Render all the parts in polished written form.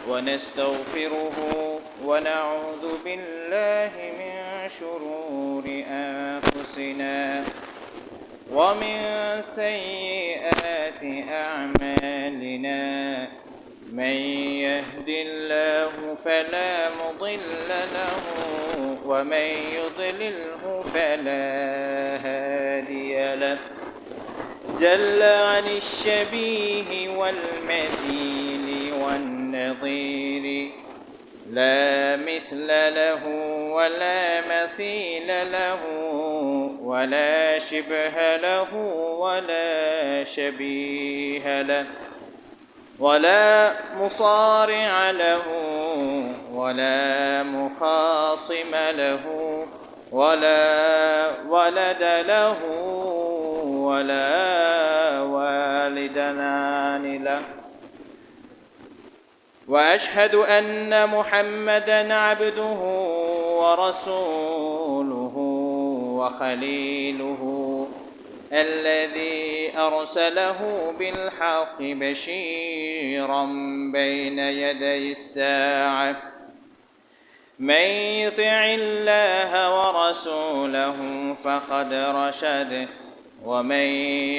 ونستغفره ونعوذ بالله من شرور أنفسنا ومن سيئات أعمالنا من يهد الله فلا مضل له ومن يضلله فلا هادي له جل عن الشبيه والمثيل والنظير لا مثل له ولا مثيل له ولا شبه له ولا شبيه له ولا مصارع له ولا مخاصم له ولا ولد له ولا والدان له وأشهد أن محمدًا عبده ورسوله وخليله الذي أرسله بالحق بشيرًا بين يدي الساعة من يطع الله ورسوله فقد رشد ومن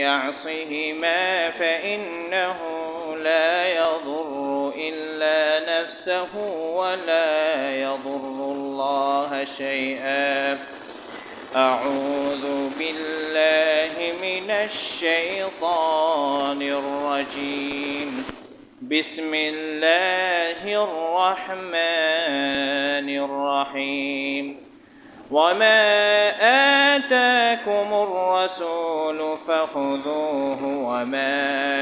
يعصهما فإنه لا يضر إلا نفسه ولا يضر الله شيئا أعوذ بالله من الشيطان الرجيم بسم الله الرحمن الرحيم وما آتاكم الرسول فخذوه وما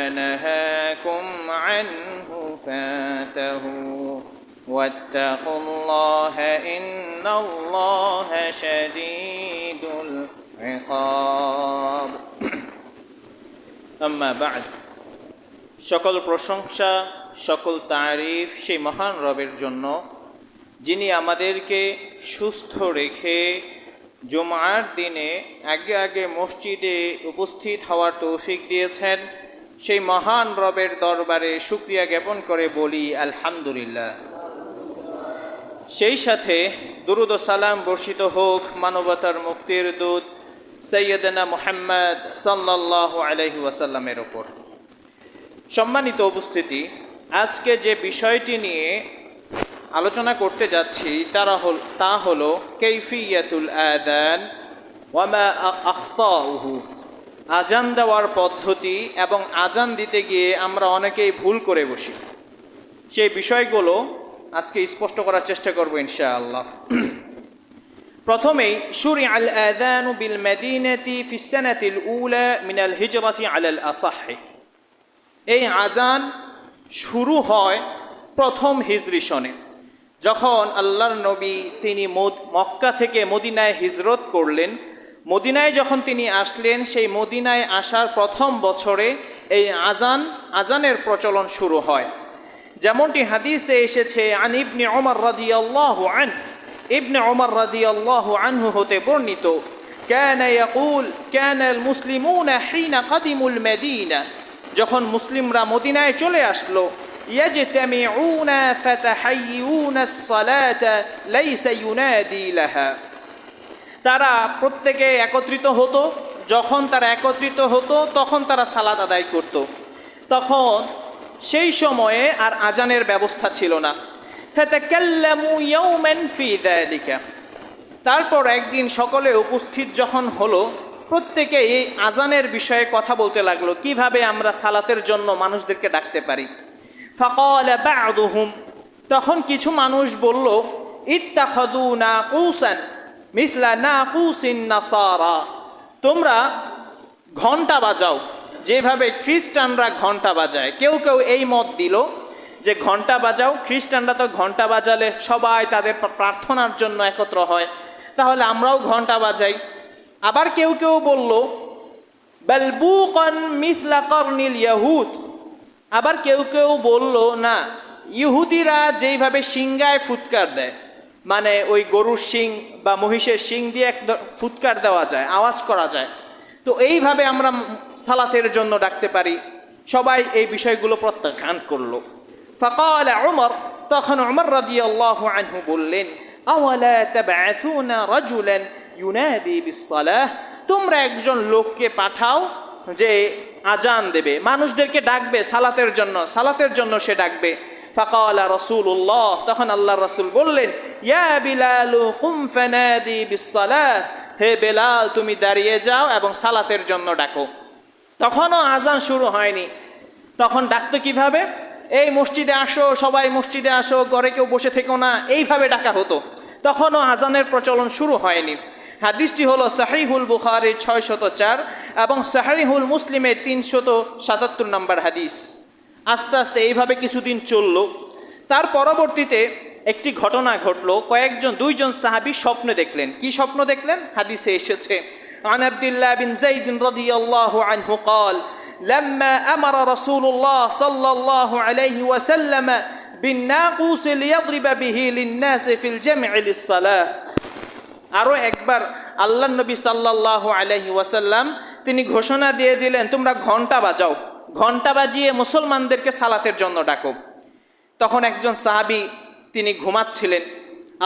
نهاكم عنه فانتهوا واتقوا الله إن الله شديد العقاب أما بعد সকল প্রশংসা সকল তারিফ সেই মহান রবের জন্য যিনি আমাদেরকে সুস্থ রেখে জুমার দিনে আগে আগে মসজিদে উপস্থিত হওয়ার তৌফিক দিয়েছেন সেই মহান রবের দরবারে শুকরিয়া জ্ঞাপন করে বলি আলহামদুলিল্লাহ। সেই সাথে দুরুদ ও সালাম বর্ষিত হোক মানবতার মুক্তির দূত সৈয়দনা মুহাম্মদ সাল্লাল্লাহু আলাইহি ওয়াসাল্লামের ওপর। সম্মানিত উপস্থিতি, আজকে যে বিষয়টি নিয়ে আলোচনা করতে যাচ্ছি তা হলো কাইফিয়াতুল আযান ওয়া মা আখতাউহু, আজান দেওয়ার পদ্ধতি এবং আজান দিতে গিয়ে আমরা অনেকেই ভুল করে বসি। সেই বিষয়গুলো আজকে স্পষ্ট করার চেষ্টা করব ইনশাআল্লাহ। প্রথমেই শুরিআ আল আযানু বিল মাদিনাতি ফিস সানাতিল উলা মিনাল হিজরাতি আলাল আসাহহি, এই আজান শুরু হয় প্রথম হিজরি সনে, যখন আল্লাহর নবী তিনি মক্কা থেকে মদিনায় হিজরত করলেন। মদিনায় যখন তিনি আসলেন, সেই মদিনায় আসার প্রথম বছরে এই আজানের প্রচলন শুরু হয়। যেমনটি হাদিসে এসেছে আন ইবনে ওমর রাদিয়াল্লাহু আনহু, ইবনে ওমর রাদিয়াল্লাহু আনহু হতে বর্ণিত, কানা ইয়াকুল কানা আল মুসলিমুনা হিনা কাদিমুল মাদিনা, যখন মুসলিমরা মদিনায় চলে আসলো, ইয়াজতামিউনা ফাতাহাইয়ুনা আস-সালাতা লাইসা ইউনাদি লাহা, তারা প্রত্যেকে একত্রিত হতো। যখন তারা একত্রিত হতো তখন তারা সালাত আদায় করত। তখন সেই সময়ে আর আজানের ব্যবস্থা ছিল না। ফাতাকাল্লামু ইয়াওমান ফি যালিকা, তারপর একদিন সকলে উপস্থিত যখন হলো, প্রত্যেকে এই আজানের বিষয়ে কথা বলতে লাগলো, কিভাবে আমরা সালাতের জন্য মানুষদেরকে ডাকতে পারি। ফাকালা বা'দুহুম, তখন কিছু মানুষ বলল, ইত্তাখাযু নাকুসান মিথলা নাকুসিন নাসারা, তোমরা ঘণ্টা বাজাও যেভাবে খ্রিস্টানরা ঘণ্টা বাজায়। কেউ কেউ এই মত দিল যে ঘণ্টা বাজাও, খ্রিস্টানরা তো ঘণ্টা বাজালে সবাই তাদের প্রার্থনার জন্য একত্র হয়, তাহলে আমরাও ঘণ্টা বাজাই। আবার কেউ কেউ বলল বালবুকান মিথলা করনিল ইয়াহুদ, আবার কেউ কেউ বলল না, ইহুদিরা যেইভাবে শিংগায় ফুৎকার দেয়, মানে ওই গরুর শিং বা মহিষের শিং দিয়ে এক ফুৎকার দেওয়া যায়, আওয়াজ করা যায়, তো এইভাবে আমরা সালাতের জন্য ডাকতে পারি। সবাই এই বিষয়গুলো প্রত্যাখ্যান করলো। ফাকাল উমর, তখন উমর রাদিয়াল্লাহু আনহু বললেন, আওয়ালা তাবআথুনা রাজুলান ইউনাদি বিস-সালাহ, তোমরা একজন লোককে পাঠাও যে আজান দেবে, মানুষদেরকে ডাকবে সালাতের জন্য সে ডাকবে। ফাকালা রাসূলুল্লাহ, তখন আল্লাহর রাসূল বললেন, ইয়া বিলাল কুম ফানাদি বিস-সালাহ, হে বেলাল তুমি দাঁড়িয়ে যাও এবং সালাতের জন্য ডাকো। তখনও আজান শুরু হয়নি। তখন ডাকতো কিভাবে? এই মসজিদে আসো, সবাই মসজিদে আসো, ঘরে কেউ বসে থেকো না, এইভাবে ডাকা হতো। তখনও আজানের প্রচলন শুরু হয়নি। হাদিসটি হলো সহিহুল বুখারীর 604 এবং সহিহুল মুসলিমের 377 নম্বর হাদিস। আস্তে আস্তে এইভাবে কিছুদিন চলল। তার পরবর্তীতে একটি ঘটনা ঘটলো। দুইজন সাহাবী স্বপ্নে দেখলেন। কি স্বপ্ন দেখলেন? হাদিসে এসেছে, عن عبد الله بن زيد رضي الله عنه قال لما أمر رسول الله صلى الله عليه وسلم بالناقوس ليضرب به للناس في الجمع للصلاة। আরও একবার আল্লাহ নবী সাল্লাল্লাহু আলাইহি ওয়াসাল্লাম তিনি ঘোষণা দিয়ে দিলেন, তোমরা ঘন্টা বাজাও, ঘন্টা বাজিয়ে মুসলমানদেরকে সালাতের জন্য ডাকো। তখন একজন সাহাবী তিনি ঘুমাচ্ছিলেন।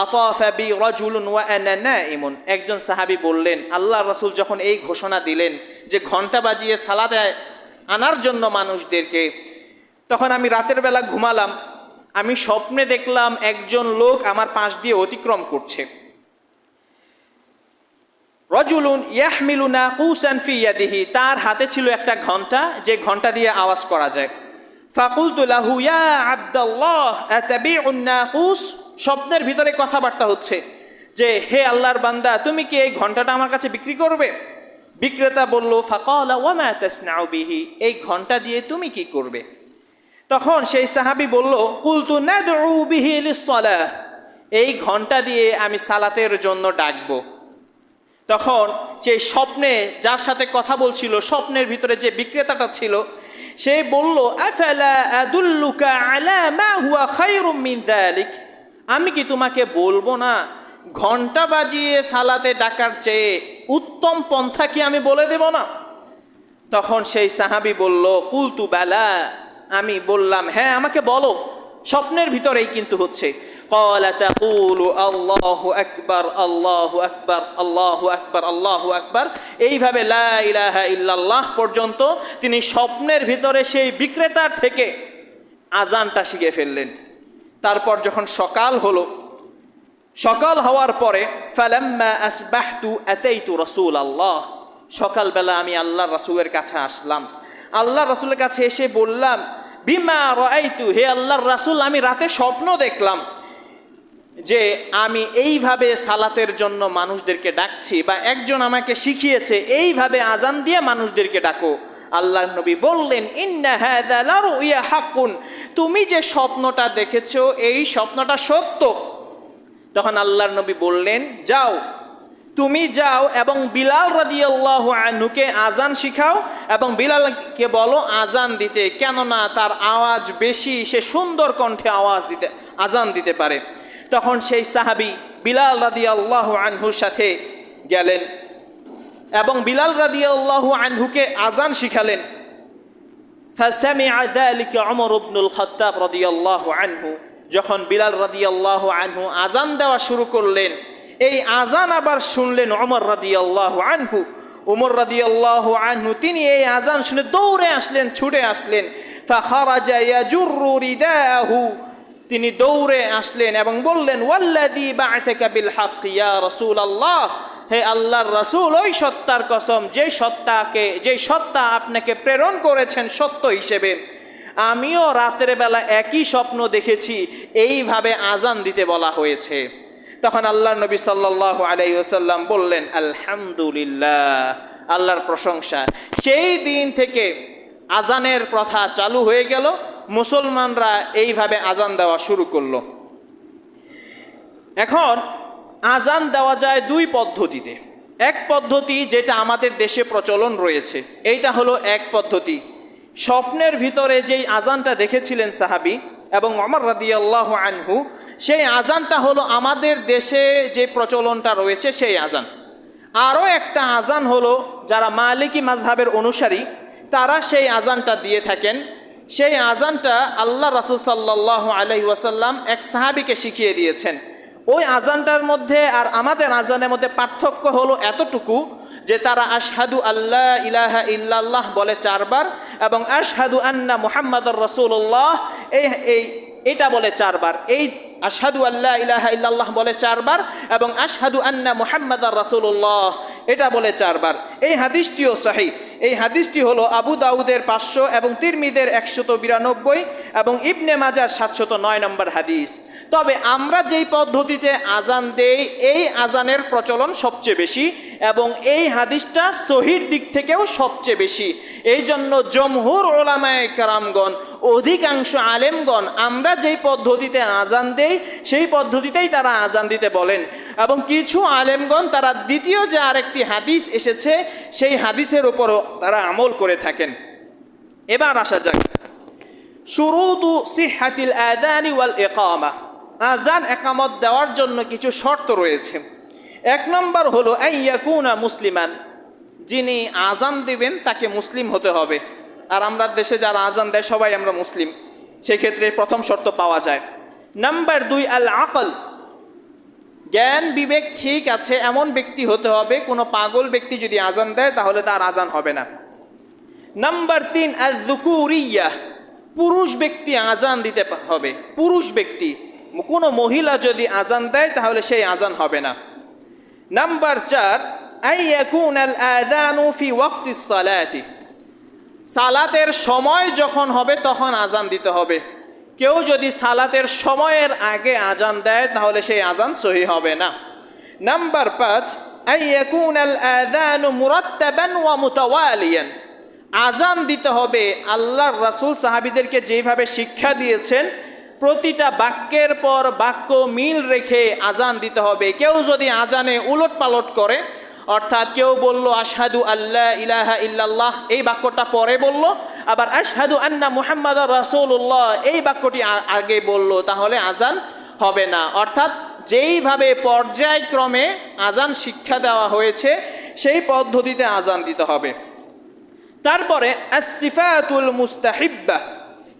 আতাফা বি রাজুলুন ওয়া আনা নাইমুন, একজন সাহাবী বললেন, আল্লাহর রাসূল যখন এই ঘোষণা দিলেন যে ঘন্টা বাজিয়ে সালাতে আনার জন্য মানুষদেরকে, তখন আমি রাতের বেলা ঘুমালাম, আমি স্বপ্নে দেখলাম একজন লোক আমার পাশ দিয়ে অতিক্রম করছে। রাজুলুন ইয়াহমিলু নাকুসান ফি ইয়াদিহি, তার হাতে ছিল একটা ঘন্টা, যে ঘন্টা দিয়ে আওয়াজ করা যায়। ফাকুলতু লাহু ইয়া আব্দুল্লাহ আতাবিউন নাকুস, স্বপ্নের ভিতরে কথাবার্তা হচ্ছে যে হে আল্লাহর বান্দা, তুমি কি এই ঘন্টাটা আমার কাছে বিক্রি করবে? বিক্রেতা বলল, ফাকালা ওয়া মা তাসনাউ বিহি, এই ঘন্টা দিয়ে তুমি কি করবে? তখন সেই সাহাবী বলল, কুলতু নাদউ বিহি লিস-সালাহ, এই ঘন্টা দিয়ে আমি সালাতের জন্য ডাকবো। তখন সেই স্বপ্নে যার সাথে কথা বলছিল, স্বপ্নের ভিতরে যে বিক্রেতাটা ছিল, সে বলল, আফালা আদুল্লুকা আলা মা হুয়া খায়রুম মিন যালিক, আমি কি তোমাকে বলবো না ঘন্টা বাজিয়ে সালাতে ডাকার চেয়ে উত্তম পন্থা কি আমি বলে দেব না? তখন সেই সাহাবী বলল, কুলতু বালা, আমি বললাম হ্যাঁ আমাকে বলো। স্বপ্নের ভিতরেই কিন্তু হচ্ছে। ক্বালা তাকুলু আল্লাহু আকবার আল্লাহু আকবার আল্লাহু আকবার আল্লাহু আকবার, এইভাবে লা ইলাহা ইল্লাল্লাহ পর্যন্ত তিনি স্বপ্নের ভিতরে সেই বিক্রেতার থেকে আজানটা শিখে ফেললেন। তারপর যখন সকাল হলো, সকাল হওয়ার পরে ফালাম্মা আসবাহতু আতাইতু রাসূলাল্লাহ, সকালবেলা আমি আল্লাহর রাসূলের কাছে আসলাম। আল্লাহর রাসূলের কাছে এসে বললাম, বিমা রাআইতু, হে আল্লাহর রাসূল, আমি রাতে স্বপ্ন দেখলাম যে আমি এইভাবে সালাতের জন্য মানুষদেরকে ডাকছি, বা একজন আমাকে শিখিয়েছে এইভাবে আজান দিয়ে মানুষদেরকে ডাকো। আল্লাহর নবী বললেন, ইন্না হাযা লারুয়া হাক্কুন, তুমি যে স্বপ্নটা দেখেছো এই স্বপ্নটা সত্য। তখন আল্লাহর নবী বললেন, যাও, তুমি যাও এবং বিলাল রাদিয়াল্লাহু আনহুকে আজান শিখাও এবং বিলালকে বলো আজান দিতে, কেননা তার আওয়াজ বেশি, সে সুন্দর কণ্ঠে আজান দিতে পারে। তখন সেই সাহাবী বিলাল রাদিয়াল্লাহু আনহুর সাথে গেলেন এবং বিলাল রাদিয়াল্লাহু আনহুকে আজান শিখালেন। ফাসামিআ যালিকা ওমর ইবনুল খাত্তাব রাদিয়াল্লাহু আনহু, যখন বিলাল রাদিয়াল্লাহু আনহু আজান দেওয়া শুরু করলেন, এই আজান আবার শুনলেন ওমর রাদিয়াল্লাহু আনহু। ওমর রাদিয়াল্লাহু আনহু তিনি এই আজান শুনে দৌড়ে আসলেন, ছুটে আসলেন। ফাখারাজা ইয়াজুরু রিদাহু, তিনি দৌড়ে আসলেন এবং বললেন, ওয়াল্লাযী বা'আসাকা বিল হক ইয়া রাসূলুল্লাহ, হে আল্লাহর রাসূল, ওই সত্তার কসম যে সত্তা আপনাকে প্রেরণ করেছেন সত্য হিসেবে, আমিও রাতের বেলা একই স্বপ্ন দেখেছি, এইভাবে আজান দিতে বলা হয়েছে। তখন আল্লাহর নবী সাল্লাল্লাহু আলাইহি ওয়াসাল্লাম বললেন, আলহামদুলিল্লাহ, আল্লাহর প্রশংসা। সেই দিন থেকে আজানের প্রথা চালু হয়ে গেল, মুসলমানরা এইভাবে আজান দেওয়া শুরু করলো। এখন আজান দেওয়া যায় দুই পদ্ধতিতে। এক পদ্ধতি যেটা আমাদের দেশে প্রচলন রয়েছে, এইটা হলো এক পদ্ধতি। স্বপ্নের ভিতরে যেই আজানটা দেখেছিলেন সাহাবী এবং ওমর রাদিয়াল্লাহু আনহু, সেই আজানটা হলো আমাদের দেশে যে প্রচলনটা রয়েছে সেই আজান। আরও একটা আজান হলো যারা মালিকি মাযহাবের অনুসারী, তারা সেই আজানটা দিয়ে থাকেন। সেই আজানটা আল্লাহ রাসূল সাল্লাল্লাহু আলাইহি ওয়াসাল্লাম এক সাহাবীকে শিখিয়ে দিয়েছেন। ওই আজানটার মধ্যে আর আমাদের আজানের মধ্যে পার্থক্য হলো এতটুকু যে তারা আশহাদু আল্লা ইলাহা ইল্লাল্লাহ বলে 4 বার এবং আশহাদু আন্না মুহাম্মাদুর রাসূলুল্লাহ এটা বলে 4 বার। এই আশহাদু আল্লা ইলাহা ইল্লাল্লাহ বলে 4 বার এবং আশহাদু আন্না মুহাম্মাদুর রাসূলুল্লাহ এটা বলে 4 বার। এই হাদিসটিও সহিহ। এই হাদিসটি হলো আবু দাউদের 500 এবং তিরমিজির 192 এবং ইবনে মাজার 709 নম্বর হাদিস। তবে আমরা যেই পদ্ধতিতে আজান দেই এই আজানের প্রচলন সবচেয়ে বেশি এবং এই হাদিসটা সহিহর দিক থেকেও সবচেয়ে বেশি। এই জন্য জমহুর উলামায়ে কেরামগণ, অধিকাংশ আলেমগণ আমরা যেই পদ্ধতিতে আজান দেই সেই পদ্ধতিতেই তারা আজান দিতে বলেন এবং কিছু আলেমগণ তারা দ্বিতীয় যে আরেকটি হাদিস এসেছে সেই হাদিসের উপরও তারা আমল করে থাকেন। এবার আসা যাক শুরুতু সিহহাতিল আযানি ওয়াল ইকামা। আজান একামত দেওয়ার জন্য কিছু শর্ত রয়েছে। 1 নম্বর হলো আইয়াকুনা মুসলিমান, যিনি আজান দিবেন তাকে মুসলিম হতে হবে। আর আমরা দেশে যারা আজান দেয় সবাই আমরা মুসলিম, সেক্ষেত্রে প্রথম শর্ত পাওয়া যায়। নাম্বার 2 আল আকল, জ্ঞান বিবেক ঠিক আছে এমন ব্যক্তি হতে হবে। কোনো পাগল ব্যক্তি যদি আজান দেয় তাহলে তার আজান হবে না। নাম্বার 3 আল যুকুরিয়া, পুরুষ ব্যক্তি আজান দিতে হবে। পুরুষ ব্যক্তি, কোনো মহিলা যদি আজান দেয় তাহলে সেই আজান হবে না। নাম্বার 4 আইয়াকুন আল আযানু ফি ওয়াক্তিস সালাতি, সালাতের সময় যখন হবে তখন আজান দিতে হবে। কেউ যদি সালাতের সময়ের আগে আজান দেয় তাহলে সেই আজান সহিহ হবে না। নাম্বার 5 আইয়াকুন আল আযানু মুরাত্তাবান ওয়া মুতাওয়ালিয়ান, আজান দিতে হবে আল্লাহর রাসূল সাহাবীদেরকে যেভাবে শিক্ষা দিয়েছেন প্রতিটা বাক্যের পর বাক্য মিল রেখে আজান দিতে হবে। কেউ যদি আজানে উলট পালট করে, অর্থাৎ কেউ বলল আশহাদু আল্লা ইলাহা ইল্লাল্লাহ এই বাক্যটা পরে বলল, আবার আশহাদু আন্না মুহাম্মাদুর রাসূলুল্লাহ এই বাক্যটি আগে বলল, তাহলে আজান হবে না। অর্থাৎ যেইভাবে পর্যায়ক্রমে আজান শিক্ষা দেওয়া হয়েছে সেই পদ্ধতিতে আজান দিতে হবে। তারপরে আসসিফাতুল মুস্তাহিব্বা,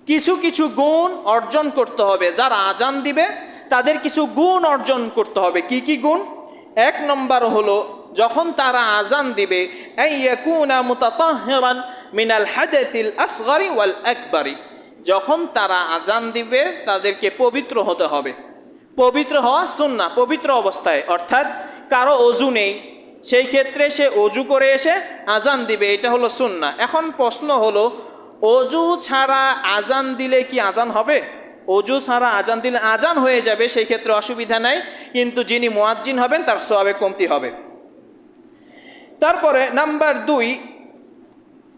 কিছু কিছু গুণ অর্জন করতে হবে। যারা আজান দিবে তাদের কিছু গুণ অর্জন করতে হবে। কি কি গুণ? 1 নম্বর হলো যখন তারা আজান দিবে আইয়াকুনা মুতাতাহহিরান মিনাল হাদাথিল আসগরি ওয়াল আকবরি, যখন তারা আজান দিবে তাদেরকে পবিত্র হতে হবে। পবিত্র হওয়া সুন্নাহ, পবিত্র অবস্থায়, অর্থাৎ কারো অজু নেই সেই ক্ষেত্রে সে অজু করে এসে আজান দিবে, এটা হলো সুন্নাহ। এখন প্রশ্ন হলো অজু ছাড়া আজান দিলে কি আজান হবে? অজু ছাড়া আজান দিলে আজান হয়ে যাবে, সেই ক্ষেত্রে অসুবিধা নাই, কিন্তু যিনি মুয়াজ্জিন হবেন তার সওয়াবে কমতি হবে। তারপরে নাম্বার 2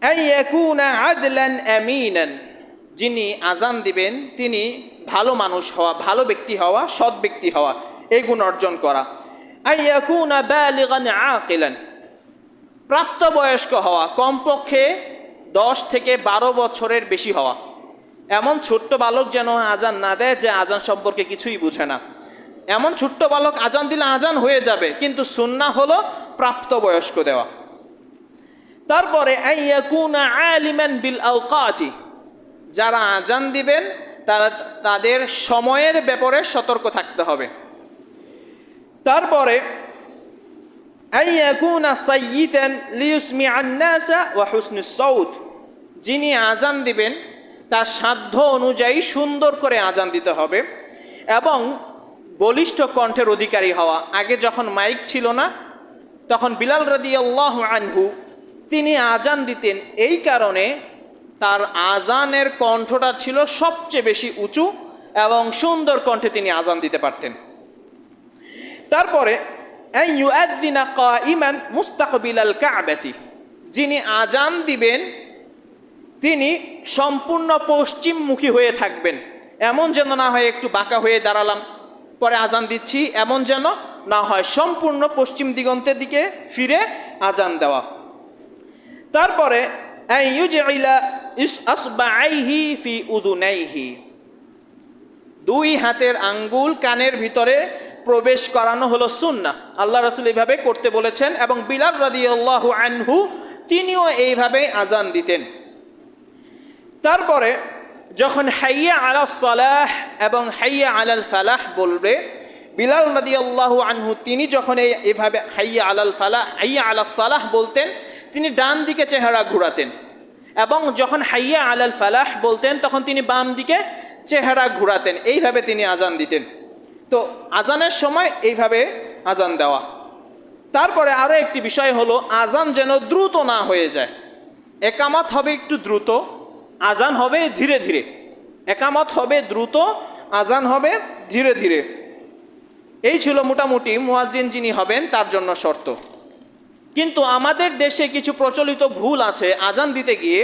আইয়াকুনা আদলান আমিনান, যিনি আজান দিবেন তিনি ভালো মানুষ হওয়া, ভালো ব্যক্তি হওয়া, সৎ ব্যক্তি হওয়া, এই গুণ অর্জন করা। আইয়াকুনা বালিগান আকিলান, প্রাপ্তবয়স্ক হওয়া, কমপক্ষে 10 থেকে 12 বছরের বেশি হওয়া। এমন ছোট্ট বালক যেন আজান না দেয় যে আজান সম্পর্কে কিছুই বুঝে না। এমন ছোট্ট বালক আজান দিলে আজান হয়ে যাবে, কিন্তু সুন্নাহ হলো প্রাপ্তবয়স্ক দেওয়া। তারপরে আইয়াকুনা আলিমান বিল আওকাতি, যারা আজান দিবেন তারা তাদের সময়ের ব্যাপারে সতর্ক থাকতে হবে। তারপরে আইয়াকুনা সাইয়িদান লিইসমিআন নাসা ওয়া হুসনুস সাউত, যিনি আজান দিবেন তার সাধ্য অনুযায়ী সুন্দর করে আজান দিতে হবে এবং বলিষ্ঠ কণ্ঠের অধিকারী হওয়া। আগে যখন মাইক ছিল না তখন বিলাল রাদিয়াল্লাহু আনহু তিনি আজান দিতেন, এই কারণে তার আজানের কণ্ঠটা ছিল সবচেয়ে বেশি উঁচু এবং সুন্দর কণ্ঠে তিনি আজান দিতে পারতেন। তারপরে আইয়ুআযযিনা কাইমান মুস্তাকবিলাল কাবাতি, যিনি আজান দিবেন তিনি সম্পূর্ণ পশ্চিমমুখী হয়ে থাকবেন। এমন যেন না হয় একটু বাঁকা হয়ে দাঁড়ালাম পরে আজান দিচ্ছি, এমন যেন না হয়, সম্পূর্ণ পশ্চিম দিগন্তের দিকে ফিরে আজান দেওয়া। তারপরে আইয়ুজইলা আসবাআইহি ফি উযুনাইহি, 2 হাতের আঙ্গুল কানের ভিতরে প্রবেশ করানো হলো সুন্নাহ। আল্লাহ রাসূল এইভাবে করতে বলেছেন এবং বিলাল রাদিয়াল্লাহু আনহু তিনিও এইভাবে আজান দিতেন। তারপরে যখন হাইয়া আলাস সালাহ এবং হাইয়া আলাল ফালাহ বলবে, বিলাল রাদিয়াল্লাহু আনহু তিনি যখন এইভাবে হাইয়া আলাল ফালাহ হাইয়া আলাস সালাহ বলতেন, তিনি ডান দিকে চেহারা ঘোরাতেন, এবং যখন হাইয়া আলাল ফালাহ বলতেন তখন তিনি বাম দিকে চেহারা ঘোরাতেন। এইভাবে তিনি আজান দিতেন। তো আজানের সময় এইভাবে আজান দেওয়া। তারপরে আরও একটি বিষয় হলো, আজান যেন দ্রুত না হয়ে যায়। একামত হবে একটু দ্রুত, আজান হবে ধীরে ধীরে। একামত হবে দ্রুত, আজান হবে ধীরে ধীরে। এই ছিল মোটামুটি মুয়াজ্জিন যিনি হবেন তার জন্য শর্ত। কিন্তু আমাদের দেশে কিছু প্রচলিত ভুল আছে আজান দিতে গিয়ে।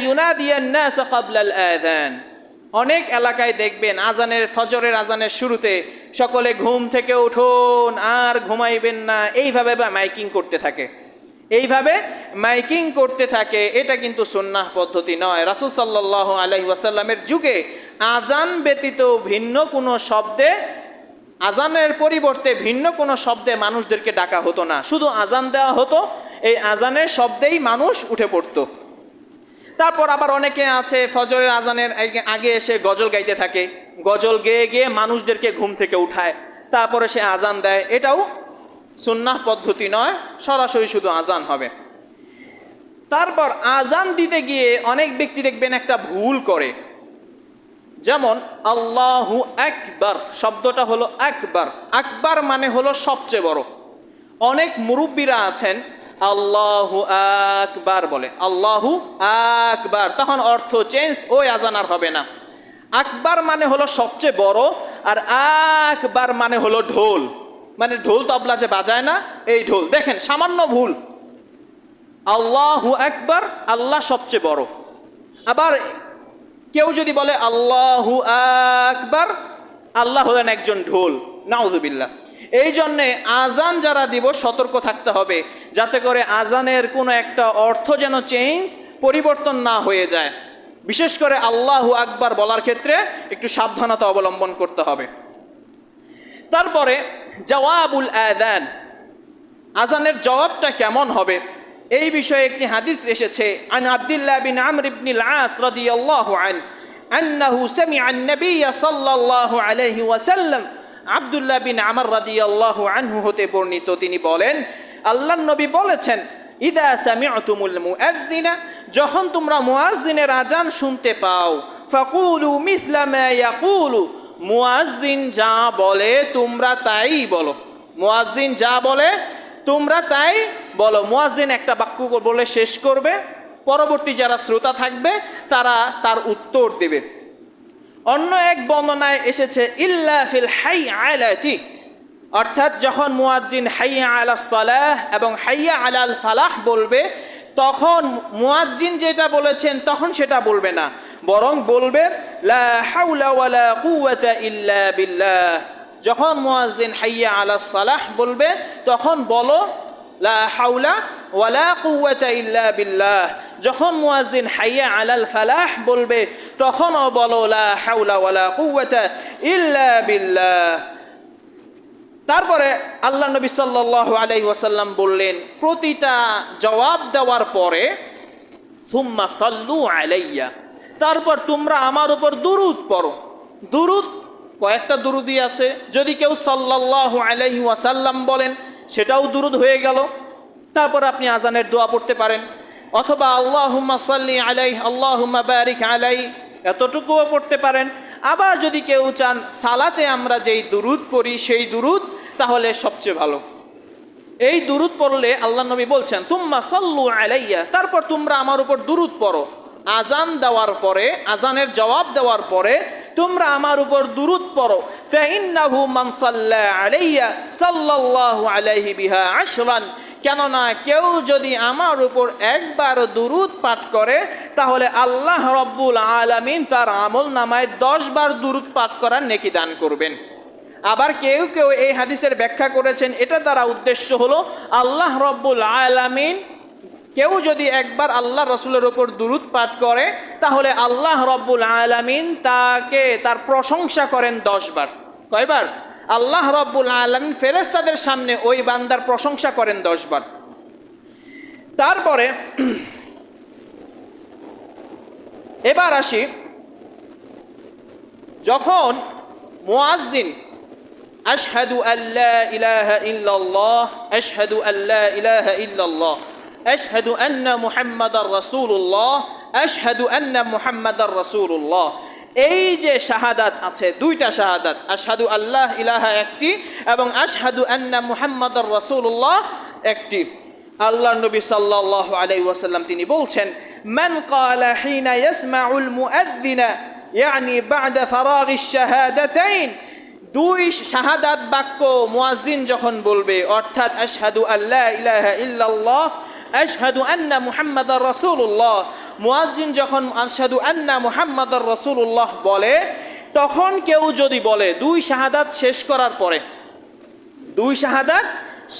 ইউনাদিয়ান নাস ক্বাবলাল আযান, অনেক এলাকায় দেখবেন আজানের ফজরের আজানের শুরুতে সকলে ঘুম থেকে উঠুন আর ঘুমাইবেন না, এইভাবে মাইকিং করতে থাকে। এইভাবে মাইকিং করতে থাকে, এটা কিন্তু সুন্নাহ পদ্ধতি নয়। রাসূল সাল্লাল্লাহু আলাইহি ওয়াসাল্লামের যুগে আজান ব্যতীত ভিন্ন কোনো শব্দে, আজানের পরিবর্তে ভিন্ন কোনো শব্দে মানুষদেরকে ডাকা হতো না, শুধু আজান দেওয়া হতো। এই আজানের শব্দেই মানুষ উঠে পড়তো। তারপর আবার অনেকে আছে ফজরের আজানের আগে এসে গজল গাইতে থাকে, গজল গেয়ে গিয়ে মানুষদেরকে ঘুম থেকে উঠায়, তারপরে সে আজান দেয়। এটাও সুন্নাহ পদ্ধতি নয়, সরাসরি শুধু আজান হবে। তারপর আজান দিতে গিয়ে অনেক ব্যক্তি দেখবেন একটা ভুল করে, যেমন আল্লাহু আকবার শব্দটা হলো আকবার, আকবার মানে হলো সবচেয়ে বড়। অনেক মুরব্বীরা আছেন আল্লাহু আকবার বলে, আল্লাহু আকবার, তখন অর্থ চেঞ্জ, ওই আজান আর হবে না। আকবার মানে হলো সবচেয়ে বড়, আর আকবার মানে হলো ঢোল, মানে ঢোল তবলা যে বাজায় না, এই ঢোল। দেখেন সামান্য ভুল, আল্লাহু আকবার আল্লাহ সবচেয়ে বড়। আবার কেউ যদি বলে আল্লাহু আকবার, আল্লাহ হলেন একজন ঢোল, নাউযুবিল্লাহ। এই জন্যে আজান যারা দিব সতর্ক থাকতে হবে, যাতে করে আজানের কোনো একটা অর্থ যেন চেঞ্জ, পরিবর্তন না হয়ে যায়। বিশেষ করে আল্লাহু আকবার বলার ক্ষেত্রে একটু সাবধানতা অবলম্বন করতে হবে। তারপরে জওয়াবুল আযান, আজানের জবাবটা কেমন হবে, এই বিষয়ে একটি হাদিস এসেছে। আন আব্দুল্লাহ বিন আমর ইবনুল আস রাদিয়াল্লাহু আনহু আন্নাহু সামিআ আন-নবিয়্য সাল্লাল্লাহু আলাইহি ওয়াসাল্লাম, আব্দুল্লাহ বিন আমর রাদিয়াল্লাহু আনহু হতে বর্ণিত, তিনি বলেন আল্লাহর নবী বলেছেন, ইদা সামি'তুমুল মুআযযিনা, যখন তোমরা মুয়াজ্জিনের আজান শুনতে পাও, ফাকুলু মিসলা মা ইয়াকুলু, মুয়াজ্জিন যা বলে তোমরা তাই বলো। মুয়াজ্জিন যা বলে তোমরা তাই বলো। মুয়াজ্জিন একটা বাক্য বলে শেষ করবে, পরবর্তী যারা শ্রোতা থাকবে তারা তার উত্তর দেবে। অন্য এক বর্ণনায় এসেছে ইল্লা ফিল হাইয়া আলাতি, অর্থাৎ যখন মুয়াজ্জিন হাইয়া আলাস সালাহ এবং হাইয়া আলাল ফালাহ বলবে, তখন মুয়াজ্জিন যেটা বলেছেন তখন সেটা বলবে না, বরং বলবে লা হাওলা ওয়ালা কুওয়াতা ইল্লা বিল্লাহ। যখন মুয়াজ্জিন হাইয়া আলাস সালাহ বলবে তখন বলো লা হাওলা ওয়ালা কুওয়াতা ইল্লা বিল্লাহ। যখন মুয়াজ্জিন হাইয়া আলাল ফালাহ বলবে তখনও বলো লা হাওলা ওয়ালা কুওয়াতা ইল্লা বিল্লাহ। তারপরে আল্লাহ নবী সাল্লাল্লাহু আলাইহি ওয়াসাল্লাম বললেন, প্রতিটা জবাব দেওয়ার পরে সুম্মা সাল্লু আলাইয়া, তারপর তোমরা আমার উপর দুরূদ পড়ো। দুরূদ কয়েকটা দুরূদই আছে, যদি কেউ সাল্লাল্লাহু আলাইহি ওয়াসাল্লাম বলেন সেটাও দুরূদ হয়ে গেল। তারপর আপনি আজানের দোয়া পড়তে পারেন, অথবা আল্লাহুম্মা সাল্লি আলাইহি আল্লাহুম্মা বারিক আলাইহি, এতটুকুও পড়তে পারেন। আবার যদি কেউ চান সালাতে আমরা যেই দুরূদ পড়ি সেই দুরূদ, তাহলে সবচেয়ে ভালো। এই দুরূদ পড়লে আল্লাহ নবী বলছেন তুম্মা সাল্লু আলাইয়া, তারপর তোমরা আমার উপর দুরূদ পড়ো। আজান দেওয়ার পরে, আজানের জবাব দেওয়ার পরে তোমরা আমার উপর দুরূদ পড়ো। ফাইন্নাহু মান সাল্লা আলাইয়া সাল্লাল্লাহু আলাইহি বিহা আশরান, কেননা কেউ যদি আমার উপর একবার দুরূদ পাঠ করে তাহলে আল্লাহ রব্বুল আলামিন তার আমল নামায় 10 বার দুরূদ পাঠ করার নেকি দান করবেন। আবার কেউ কেউ এই হাদিসের ব্যাখ্যা করেছেন, এটা দ্বারা উদ্দেশ্য হলো আল্লাহ রব্বুল আলামিন, কেউ যদি একবার আল্লাহ রসুলের উপর দুরূদ পাঠ করে তাহলে আল্লাহ রব্বুল আলামিন তাকে তার প্রশংসা করেন 10 বার। কয়বার? আল্লাহ রব্বুল আলামিন ফেরেশতাদের সামনে ওই বান্দার প্রশংসা করেন 10 বার। তারপরে এবার আসি যখন মুয়াজ্জিন আশহাদু আল্লা ইলাহা ইল্লাল্লাহ আশহাদু আল্লা ইলাহা ইল্লাল্লাহ আশহাদু আন্না মুহাম্মাদার রাসূলুল্লাহ আশহাদু আন্না মুহাম্মাদার রাসূলুল্লাহ, এই যে শাহাদাত আছে, দুইটা শাহাদাত, আশহাদু আল্লাহ ইলাহা একটি এবং আশহাদু আন্না মুহাম্মাদার রাসূলুল্লাহ একটি। আল্লাহর নবী সাল্লাল্লাহু আলাইহি ওয়াসাল্লাম তিনি বলছেন, মান ক্বালা হিনা ইয়াসমাউল মুআদ্দিনা ইয়ানি বা'দা ফারাগিশ শাহাদাতাইন, দুই শাহাদাত বাক্য মুয়াজ্জিন যখন বলবে, অর্থাৎ আশহাদু আল্লা ইলাহা ইল্লাল্লাহ আশহাদু আন্না মুহাম্মাদার রাসূলুল্লাহ, মুয়াজ্জিন যখন আশহাদু আন্না মুহাম্মাদার রাসূলুল্লাহ বলে, তখন কেউ যদি বলে দুই শাহাদাত শেষ করার পরে, দুই শাহাদাত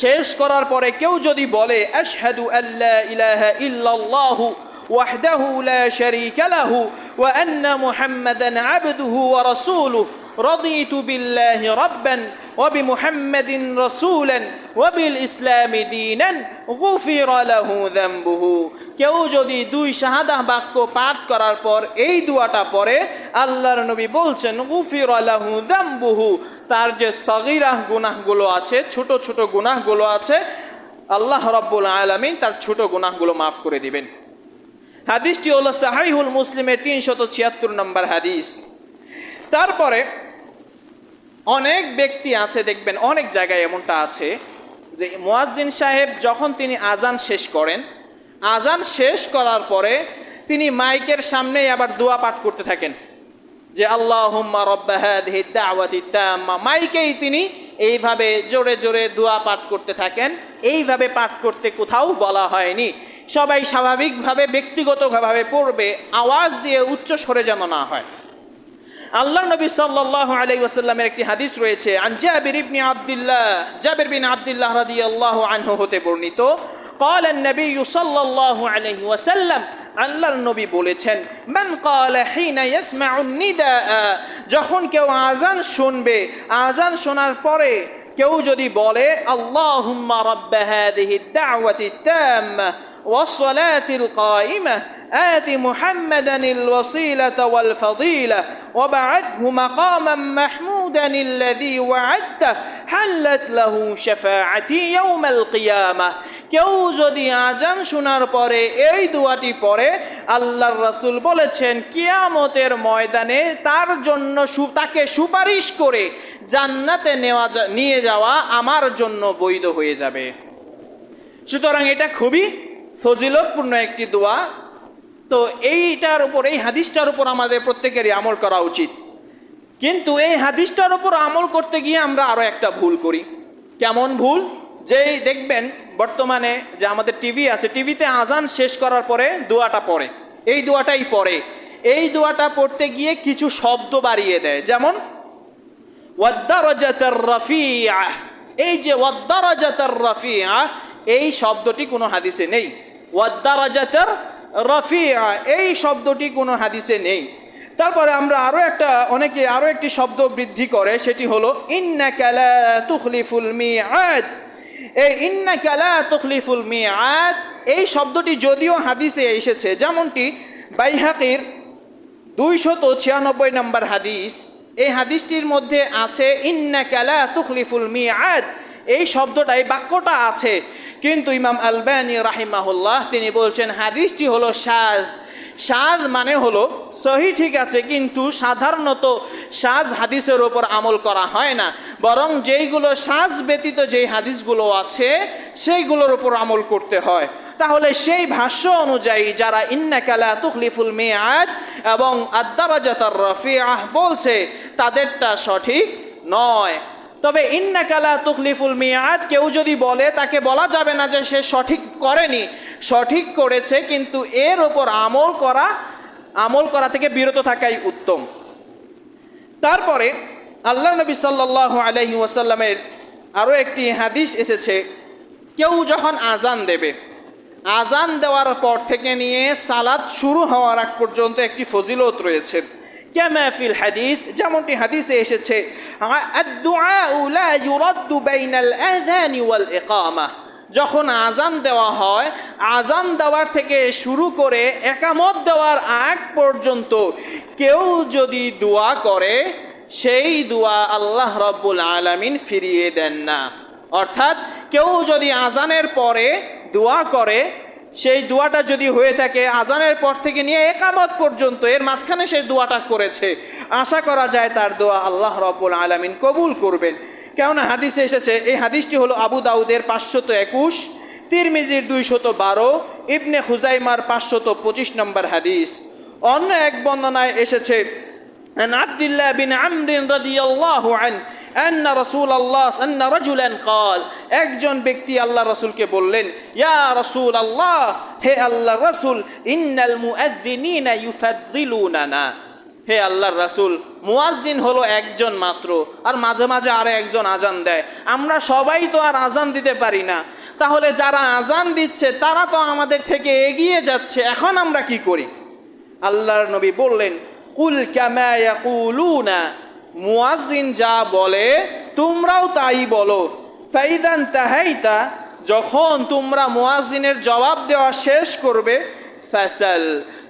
শেষ করার পরে কেউ যদি বলে আশহাদু আল্লা ইলাহা ইল্লাল্লাহু ওয়াহদাহু লা শারীকা লাহু ওয়া আন্না মুহাম্মাদান আবদুহু ওয়া রাসূলুহু রাদিতু বিল্লাহি রাব্বান ওয়া বিমুহাম্মাদিন রাসূলান ওয়া বিল ইসলামি দীনান গুফিরা লাহু যামবুহু, কেউ যদি দুই শাহাদা বাক্য পাঠ করার পর এই দোয়াটা পড়ে, আল্লাহর নবী বলছেন গুফিরা লাহু যামবুহু, তার যে সগীরা গুনাহগুলো আছে, ছোট ছোট গুনাহগুলো আছে, আল্লাহ রাব্বুল আলামিন তার ছোট গুনাহগুলো মাফ করে দিবেন। হাদিসটি হলো সাহিহুল মুসলিমের 376 নম্বর হাদিস। তারপরে অনেক ব্যক্তি আছে, দেখবেন অনেক জায়গায় এমনটা আছে যে মুয়াজ্জিন সাহেব যখন তিনি আজান শেষ করেন, আজান শেষ করার পরে তিনি মাইকের সামনেই আবার দোয়া পাঠ করতে থাকেন যে আল্লাহুম্মা রাব্বা হাযিহি দাওয়াতি তাম্মা, মাইকেই তিনি এইভাবে জোরে জোরে দোয়া পাঠ করতে থাকেন। এইভাবে পাঠ করতে কোথাও বলা হয়নি, সবাই স্বাভাবিকভাবে ব্যক্তিগতভাবে পড়বে, আওয়াজ দিয়ে উচ্চ স্বরে যেন না হয়। আল্লাহ নবী সাল্লাল্লাহু আলাইহি ওয়াসাল্লামের একটি হাদিস রয়েছে, আন জাবির ইবনে আব্দুল্লাহ, জাবির বিন আব্দুল্লাহ রাদিয়াল্লাহু আনহু হতে বর্ণিত, قال النبي صلى الله عليه وسلم, আল্লাহর নবী বলেছেন, মান ক্বালা হিনা ইয়াসমাউন নিদা, যখন কেউ আযান শুনবে, আযান শোনার পরে কেউ যদি বলে আল্লাহুম্মা রাব্বা হাযিহি দাওয়াতি তাম্মা ওয়াস সালাতিল কাইমা آت محمدا الوسيلة والفضيلة وبعثه مقاما محمودا الذي وعدته حلت له شفاعتي يوم القيامة, কেউ যদি আজান শোনার পরে এই দোয়াটি পড়ে, আল্লাহর রাসূল বলেছেন কিয়ামতের ময়দানে তার জন্য তাকে সুপারিশ করে জান্নাতে নিয়ে যাওয়া আমার জন্য বৈধ হয়ে যাবে। সুতরাং এটা খুবই ফজিলতপূর্ণ একটি দোয়া। তো এইটার উপর, এই হাদিসটার উপর আমাদের প্রত্যেকেরই আমল করা উচিত। কিন্তু এই হাদিসটার উপর আমল করতে গিয়ে আমরা আরও একটা ভুল করি। কেমন ভুল? যেই দেখবেন বর্তমানে যে আমাদের টিভি আছে, টিভিতে আজান শেষ করার পরে দোয়াটা পড়ে, এই দোয়াটাই পড়ে, এই দোয়াটা পড়তে গিয়ে কিছু শব্দ বাড়িয়ে দেয়, যেমন ওয়াদ-দারাজাতুর রাফিআ, এই যে ওয়াদ-দারাজাতুর রাফিআ, এই শব্দটি কোনো হাদিসে নেই। ওয়াদ-দারাজাতুর রাফিআ, এই শব্দটি কোনো হাদিসে নেই। তারপরে আমরা অনেকে আরও একটি শব্দ বৃদ্ধি করে, সেটি হলো ইন্নাকা লা তুখলিফুল মিআদ। এই ইন্নাকা লা তুখলিফুল মিআদ, এই শব্দটি যদিও হাদিসে এসেছে, যেমনটি বাইহাকির 296 নম্বর হাদিস, এই হাদিসটির মধ্যে আছে ইন্নাকা লা তুখলিফুল মিআদ, এই শব্দটা, এই বাক্যটা আছে, কিন্তু ইমাম আলবানী রাহিমাহুল্লাহ তিনি বলছেন হাদিসটি হলো শায। শায মানে হলো সহি, ঠিক আছে, কিন্তু সাধারণত শায হাদিসের ওপর আমল করা হয় না, বরং যেইগুলো শায ব্যতীত যেই হাদিসগুলো আছে সেইগুলোর ওপর আমল করতে হয়। তাহলে সেই ভাষ্য অনুযায়ী যারা ইন্নাকা লা তুখলিফুল মিআদ এবং আদ-দারাজাতুর রাফিআহ বলছে, তাদেরটা সঠিক নয়। তবে ইন্নাকা লা তুখলিফুল মিআদ কেউ যদি বলে, তাকে বলা যাবে না যে সে সঠিক করেনি, সঠিক করেছে, কিন্তু এর ওপর আমল করা থেকে বিরত থাকাই উত্তম। তারপরে আল্লাহ নবী সাল্লাল্লাহু আলাইহি ওয়াসাল্লামের আরও একটি হাদিস এসেছে, কেউ যখন আজান দেবে, আজান দেওয়ার পর থেকে নিয়ে সালাত শুরু হওয়ার আগ পর্যন্ত একটি ফজিলত রয়েছে। কামা ফিল হাদিস, যেমনটি হাদিসে এসেছে, আদ-দুআউ লা ইউরাদ্দু বাইনাল আযানি ওয়াল ইকামা, যখন আজান দেওয়া হয়, আজান দেওয়ার থেকে শুরু করে একামত দেওয়ার আগ পর্যন্ত কেউ যদি দোয়া করে, সেই দোয়া আল্লাহ রাব্বুল আলামিন ফিরিয়ে দেন না। অর্থাৎ কেউ যদি আজানের পরে দোয়া করে, সেই দোয়াটা যদি হয়ে থাকে আজানের পর থেকে নিয়ে একামত পর্যন্ত, এর মাঝখানে সেই দোয়াটা করেছে, আশা করা যায় তার দোয়া আল্লাহ রাব্বুল আলামিন কবুল করবেন। কেননা হাদিসে এসেছে, এই হাদিসটি হলো আবু দাউদের 521, তিরমিজির 212, ইবনে খুজাইমার 525 নম্বর হাদিস। অন্য এক বর্ণনায় এসেছে, আন আব্দুল্লাহ বিন আমর রাদিয়াল্লাহু আনহু আন্না রাসূলুল্লাহ আন্না রাজুলান ক্বাল, একজন ব্যক্তি আল্লাহ রাসূলকে বললেন, ইয়া রাসূলুল্লাহ, হে আল্লাহর রাসূল, ইন্নাল মুআযযিনিনা ইউফাদ্দিলুনানা, হে আল্লাহর রাসূল, মুয়াজ্জিন হলো একজন মাত্র, আর মাঝে মাঝে আরো একজন আজান দেয়। আমরা সবাই তো আর আজান দিতে পারি না, তাহলে যারা আজান দিচ্ছে তারা তো আমাদের থেকে এগিয়ে যাচ্ছে, এখন আমরা কি করি? আল্লাহর নবী বললেন, কুল কামা ইয়াকুলুনা, মুয়াজ্জিন যা বলে তোমরাও তাই বলো। ফাইদান তাহাইতা, যখন তোমরা মুয়াজ্জিনের জবাব দেওয়া শেষ করবে, ফাসাল,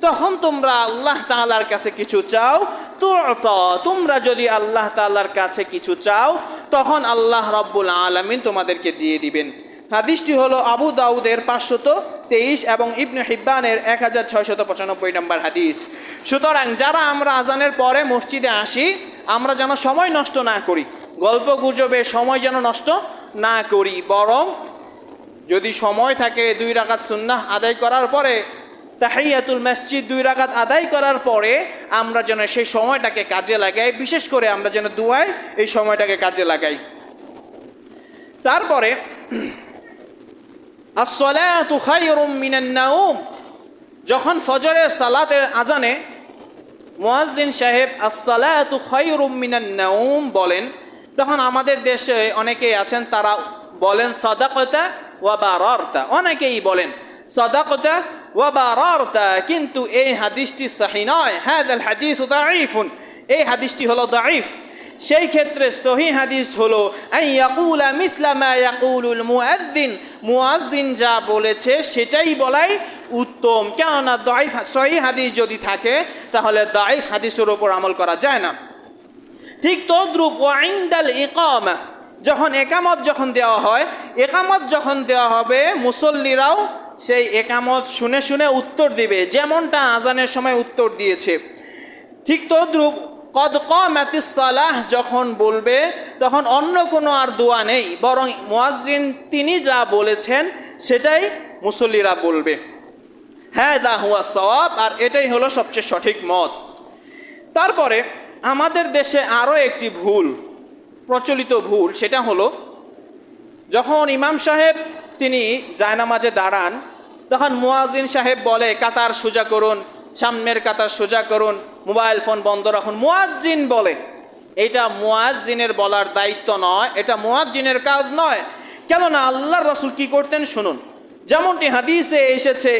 তখন তোমরা আল্লাহ তাআলার কাছে কিছু চাও। তু'তা, তোমরা যদি আল্লাহ তাআলার কাছে কিছু চাও তখন আল্লাহ রাব্বুল আলামিন তোমাদেরকে দিয়ে দিবেন। হাদিসটি হলো আবু দাউদের 523 এবং ইবনে হিব্বানের 1695 নম্বর হাদিস। সুতরাং যারা আমরা আজানের পরে মসজিদে আসি, আমরা যেন সময় নষ্ট না করি, গল্প গুজবে সময় যেন নষ্ট না করি, বরং যদি সময় থাকে 2 রাকাত সুন্নাহ আদায় করার পরে, তাহিয়াতুল মসজিদ 2 রাকাত আদায় করার পরে আমরা যেন সেই সময়টাকে কাজে লাগাই, বিশেষ করে আমরা যেন দুয়ায় এই সময়টাকে কাজে লাগাই। তারপরে আসসালাতু খায়রুম মিনান নাওম, যখন ফজরের সালাতের আজানে মুয়াজ্জিন সাহেব আসসালাতু খায়রুম মিনান নাওম বলেন, তখন আমাদের দেশে অনেকেই আছেন তারা বলেন সাদাকাতা ওয়া বারারতা, অনেকেই বলেন সাদাকাতা ওয়া বারারতা, কিন্তু এই হাদিসটি সহিহ নয়। হাযাল হাদিসু দাঈফুন, এই হাদিসটি হলো দাঈফ। সেই ক্ষেত্রে সহিহ হাদিস হলো আন ইয়াকুলা মিসলা মা ইয়াকুলুল মুয়াজ্জিন, মুয়াজ্জিন যা বলেছে সেটাই বলাই উত্তম। কেননা দাঈফ সহিহ হাদিস যদি থাকে তাহলে দাঈফ হাদিসের উপর আমল করা যায় না। ঠিক তদ্রূপ ওয়া ইনদাল ইকামা, যখন একামত যখন দেওয়া হয়, একামত যখন দেওয়া হবে মুসল্লিরাও সেই একামত শুনে শুনে উত্তর দিবে, যেমনটা আজানের সময় উত্তর দিয়েছে। ঠিক তদ্রূপ কদ কামাতিস সালাহ যখন বলবে, তখন অন্য কোনো আর দোয়া নেই, বরং মুয়াজ্জিন তিনি যা বলেছেন সেটাই মুসল্লিরা বলবে। হাযা হুয়া সাওয়াব, আর এটাই হলো সবচেয়ে সঠিক মত। তারপরে আমাদের দেশে আরও একটি ভুল, প্রচলিত ভুল, সেটা হলো যখন ইমাম সাহেব তিনি জায়নামাজে দাঁড়ান, তখন মুয়াজ্জিন সাহেব বলে কাতার সোজা করুন, সামনের কাতার সোজা করুন, মোবাইল ফোন বন্ধ রাখুন। মুয়াজ্জিন বলে, এটা মুয়াজ্জিনের বলার দায়িত্ব নয়, এটা মুয়াজ্জিনের কাজ নয়। কেননা আল্লাহর রাসূল কি করতেন শুনুন, যেমনটি হাদিসে এসেছে,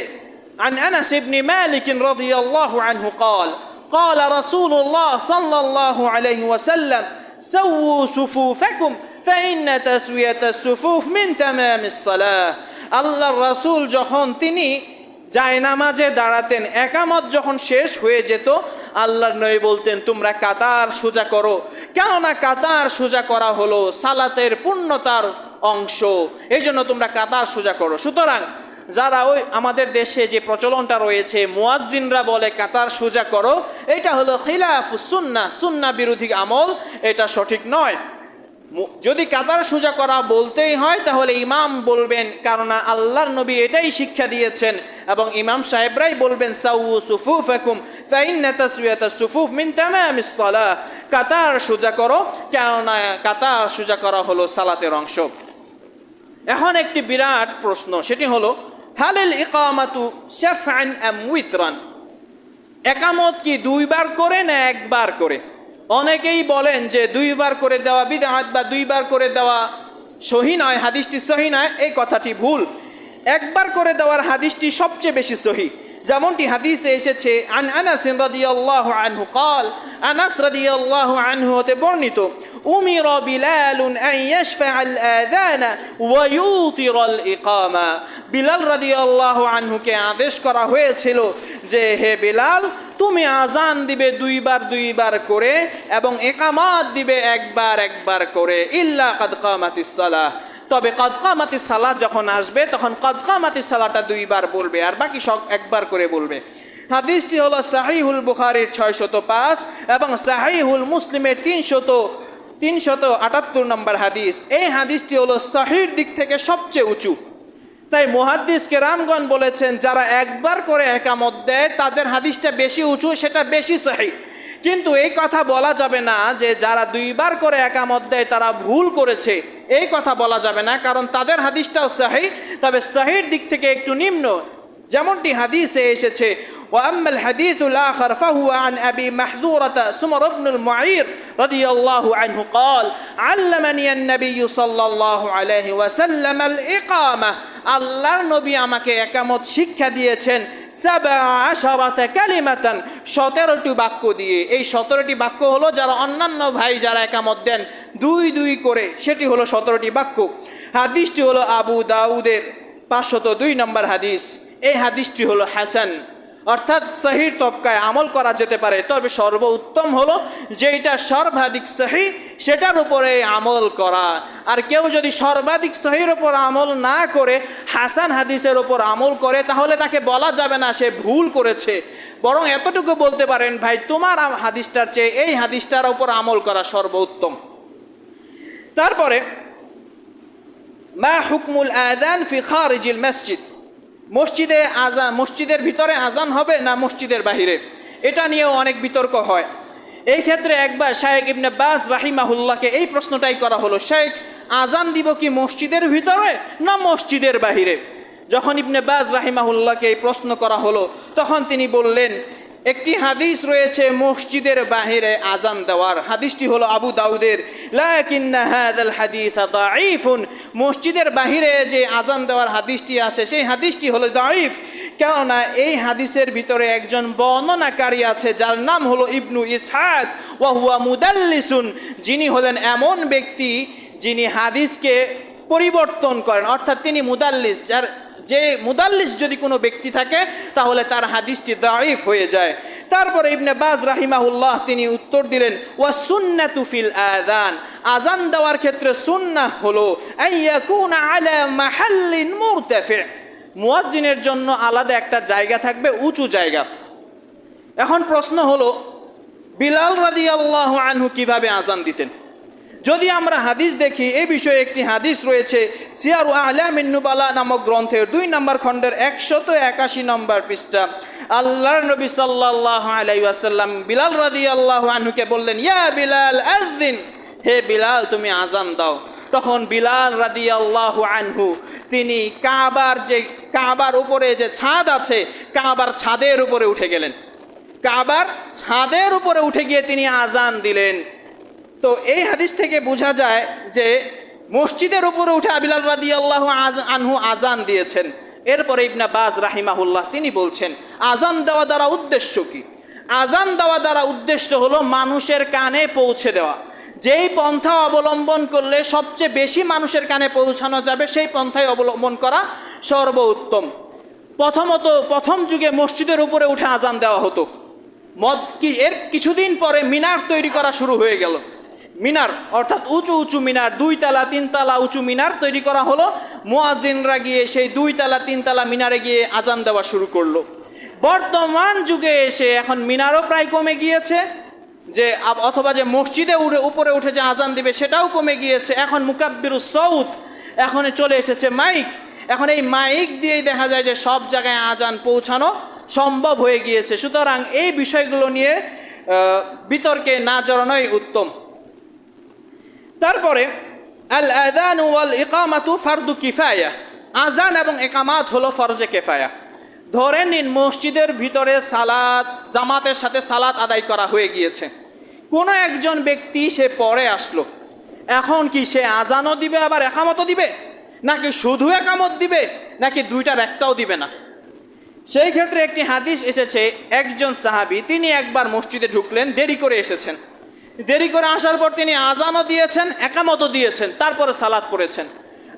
আন আনাস ইবনে মালিক রাদিয়াল্লাহু আনহু قال قال رسول الله صلى الله عليه وسلم سووا صفوفكم فإن تسوية الصفوف من تمام الصلاة। আল্লাহর রাসূল যখন তিনি জায়নামাজে দাঁড়াতেন, একামত যখন শেষ হয়ে যেত, আল্লাহর নবী বলতেন তোমরা কাতার সোজা করো, কেননা কাতার সোজা করা হলো সালাতের পূর্ণতার অংশ, এই জন্য তোমরা কাতার সোজা করো। সুতরাং যারা ওই আমাদের দেশে যে প্রচলনটা রয়েছে মুয়াজ্জিনরা বলে কাতার সোজা করো, এটা হলো খিলাফুস সুন্নাহ, সুন্নাহ বিরোধী আমল, এটা সঠিক নয়। যদি কাতার সোজা করা বলতেই হয় তাহলে ইমাম বলবেন, কারণ আল্লাহর নবী এটাই শিক্ষা দিয়েছেন, এবং ইমাম সাহেবরাই বলবেন সাউউ সুফুফাকুম ফাইন্না তাসওয়াতাস সুফুফ মিন তামামিস সালাহ, কাতার সোজা করো, কেননা কাতার সোজা করা হলো সালাতের অংশ। এখন একটি বিরাট প্রশ্ন, সেটি হলো হালিল ইকামাতু শাফআন আম উইতরান, একামত কি 2 বার করে না 1 বার করে? অনেকেই বলেন যে 2 বার করে দেওয়া বিদআত বা 2 বার করে দেওয়া সহিহ নয়, হাদিসটি সহিহ নয়। এই কথাটি ভুল। 1 বার করে দেওয়ার হাদিসটি সবচেয়ে বেশি সহিহ, যেমনটি হাদিসে এসেছে আন আনাস রাদিয়াল্লাহু আনহু قال, আনাস রাদিয়াল্লাহু আনহু হতে বর্ণিত, উমিরা বিলালুন আন ইয়াশফাআল আযানা ওয়া ইউতিরাল ইকামা, বিলাল রাদিয়াল্লাহু আনহুকে আদেশ করা হয়েছিল যে হে বিলাল, তুমি আজান দিবে দুইবার করে এবং ইকামাত দিবে একবার করে, ইল্লা কাদ কামাতিস সালাহ, তবে কদ কামাতিস সালাহ যখন আসবে তখন কদ কামাতিস সালাহটা দুইবার বলবে আর বাকি সব একবার করে বলবে। হাদিসটি হলো সাহিহুল বুখারীর 605 এবং সাহিহুল মুসলিমের 378 নম্বর হাদিস। এই হাদিসটি হলো সহিহর দিক থেকে সবচেয়ে উঁচু। তাই মুহাদ্দিস কেরামগণ বলেছেন যারা একবার করে একামত দেয় তাদের হাদিসটা বেশি উঁচু, সেটা বেশি সহিহ। কিন্তু এই কথা বলা যাবে না যে যারা দুইবার করে একামত দেয় তারা ভুল করেছে, এই কথা বলা যাবে না, কারণ তাদের হাদিসটাও সহিহ, তবে সহিহর দিক থেকে একটু নিম্ন। যেমনটি হাদিসে এসেছে, وأما الحديث الآخر فهو عن أبي محذورة سمر بن المعير رضي الله عنه قال علمني النبي صلى الله عليه وسلم الإقامة, আল্লাহর নবী আমাকে একামত শিক্ষা দিয়েছেন 17 কালিমাতান, 17টি বাক্য দিয়ে। এই 17টি বাক্য হলো যারা অন্যান্য ভাই যারা একামত দেন দুই করে, সেটি হলো 17টি বাক্য। হাদিসটি হলো আবু দাউদের 502 নম্বর হাদিস। এই হাদিসটি হলো হাসান, অর্থাৎ সহিহ তবকায় আমল করা যেতে পারে, তবে সর্বোত্তম হলো যেটা সর্বাধিক সহিহ সেটার উপরে আমল করা। আর কেউ যদি সর্বাধিক সহির উপর আমল না করে হাসান হাদিসের উপর আমল করে তাহলে তাকে বলা যাবে না সে ভুল করেছে, বরং এতটুকু বলতে পারেন ভাই তোমার হাদিসটার চেয়ে এই হাদিসটার উপর আমল করা সর্বোত্তম। তারপরে মা হুকমুল আযান ফি খারিজিল মসজিদ, মসজিদে আজান, মসজিদের ভিতরে আজান হবে না মসজিদের বাহিরে, এটা নিয়েও অনেক বিতর্ক হয়। এই ক্ষেত্রে একবার শাইখ ইবনে বাজ রাহিমাহুল্লাহকে এই প্রশ্নটাই করা হলো, শাইখ আজান দিব কি মসজিদের ভিতরে না মসজিদের বাহিরে? যখন ইবনে বাজ রাহিমাহুল্লাহকে এই প্রশ্ন করা হলো তখন তিনি বললেন একটি হাদিস রয়েছে মসজিদের বাহিরে আজান দেওয়ার, হাদিসটি হলো আবু দাউদের, লাকিন্না হাযাল হাদিস দাঈফুন, মসজিদের বাহিরে যে আজান দেওয়ার হাদিসটি আছে সেই হাদিসটি হলো দাঈফ, কেননা এই হাদিসের ভিতরে একজন বর্ণনাকারী আছে যার নাম হলো ইবনু ইসহাক ওয়া হুয়া মুদাল্লিসুন, যিনি হলেন এমন ব্যক্তি যিনি হাদিসকে পরিবর্তন করেন, অর্থাৎ তিনি মুদাল্লিস, যে মুদাল্লিস যদি কোনো ব্যক্তি থাকে তাহলে তার হাদিসটি দাঈফ হয়ে যায়। তারপরে ইবনে বাজ রাহিমাহুল্লাহ তিনি উত্তর দিলেন ওয়া সুন্নাতু ফিল আযান, আজান দেওয়ার ক্ষেত্রে সুন্নাহ হলো আইয়াকুনা আলা মাহাল্লিন মুরতাফি, মুয়াজ্জিনের জন্য আলাদা একটা জায়গা থাকবে, উঁচু জায়গা। এখন প্রশ্ন হলো বিলাল রাদিয়াল্লাহু আনহু কিভাবে আজান দিতেন? যদি আমরা হাদিস দেখি এই বিষয়ে একটি হাদিস রয়েছে সিয়ারু আ'লামিন নুবালা নামক গ্রন্থের 2 নম্বর খণ্ডের 181 নম্বর পৃষ্ঠা। আল্লাহর নবী সাল্লাল্লাহু আলাইহি ওয়াসাল্লাম বিলাল রাদিয়াল্লাহু আনহুকে বললেন ইয়া বিলাল আযিন, হে বিলাল তুমি আজান দাও। তখন বিলাল রাদিয়াল্লাহু আনহু তিনি কাবার উপরে যে ছাদ আছে কাবার ছাদের উপরে উঠে গেলেন, কাবার ছাদের উপরে উঠে গিয়ে তিনি আজান দিলেন। তো এই হাদিস থেকে বোঝা যায় যে মসজিদের উপরে উঠে বিলাল রাদিয়াল্লাহু আনহু আজান দিয়েছেন। এরপরে ইবনে বাজ রাহিমাহুল্লাহ তিনি বলছেন আজান দেওয়া দ্বারা উদ্দেশ্য কি? আজান দেওয়া দ্বারা উদ্দেশ্য হলো মানুষের কানে পৌঁছে দেওয়া, যেই পন্থা অবলম্বন করলে সবচেয়ে বেশি মানুষের কানে পৌঁছানো যাবে সেই পন্থায় অবলম্বন করা সর্বোত্তম। প্রথম যুগে মসজিদের উপরে উঠে আজান দেওয়া হতো, এর কিছুদিন পরে মিনার তৈরি করা শুরু হয়ে গেল। মিনার অর্থাৎ উঁচু উঁচু মিনার, 2 তলা 3 তলা উঁচু মিনার তৈরি করা হলো। মুয়াজ্জিনরা গিয়ে সেই 2 তলা 3 তলা মিনারে গিয়ে আজান দেওয়া শুরু করলো। বর্তমান যুগে এসে এখন মিনারও প্রায় কমে গিয়েছে, যে অথবা যে মসজিদে উপরে উঠে যে আজান দিবে সেটাও কমে গিয়েছে। এখন মুকাব্বিরুস সাউত, এখন চলে এসেছে মাইক। এখন এই মাইক দিয়েই দেখা যায় যে সব জায়গায় আজান পৌঁছানো সম্ভব হয়ে গিয়েছে। সুতরাং এই বিষয়গুলো নিয়ে বিতর্কে না জড়ানোই উত্তম। তারপরে আল আযান ওয়াল ইকামাতু ফারদু কিফায়া, আজান এবং ইকামাত হলো ফরজে কিফায়া। ধরে নিন মসজিদের ভিতরে সালাত জামাতের সাথে সালাত আদায় করা হয়ে গিয়েছে, কোনো একজন ব্যক্তি সে পরে আসলো, এখন কি সে আজানও দিবে আবার ইকামতও দিবে, নাকি শুধু ইকামত দিবে, নাকি দুইটার একটাও দিবে না? সেই ক্ষেত্রে একটি হাদিস এসেছে, একজন সাহাবী তিনি একবার মসজিদে ঢুকলেন, দেরি করে এসেছেন। দেরি করে আসার পর তিনি আজানও দিয়েছেন, একামতও দিয়েছেন, তারপরে সালাত পড়েছেন।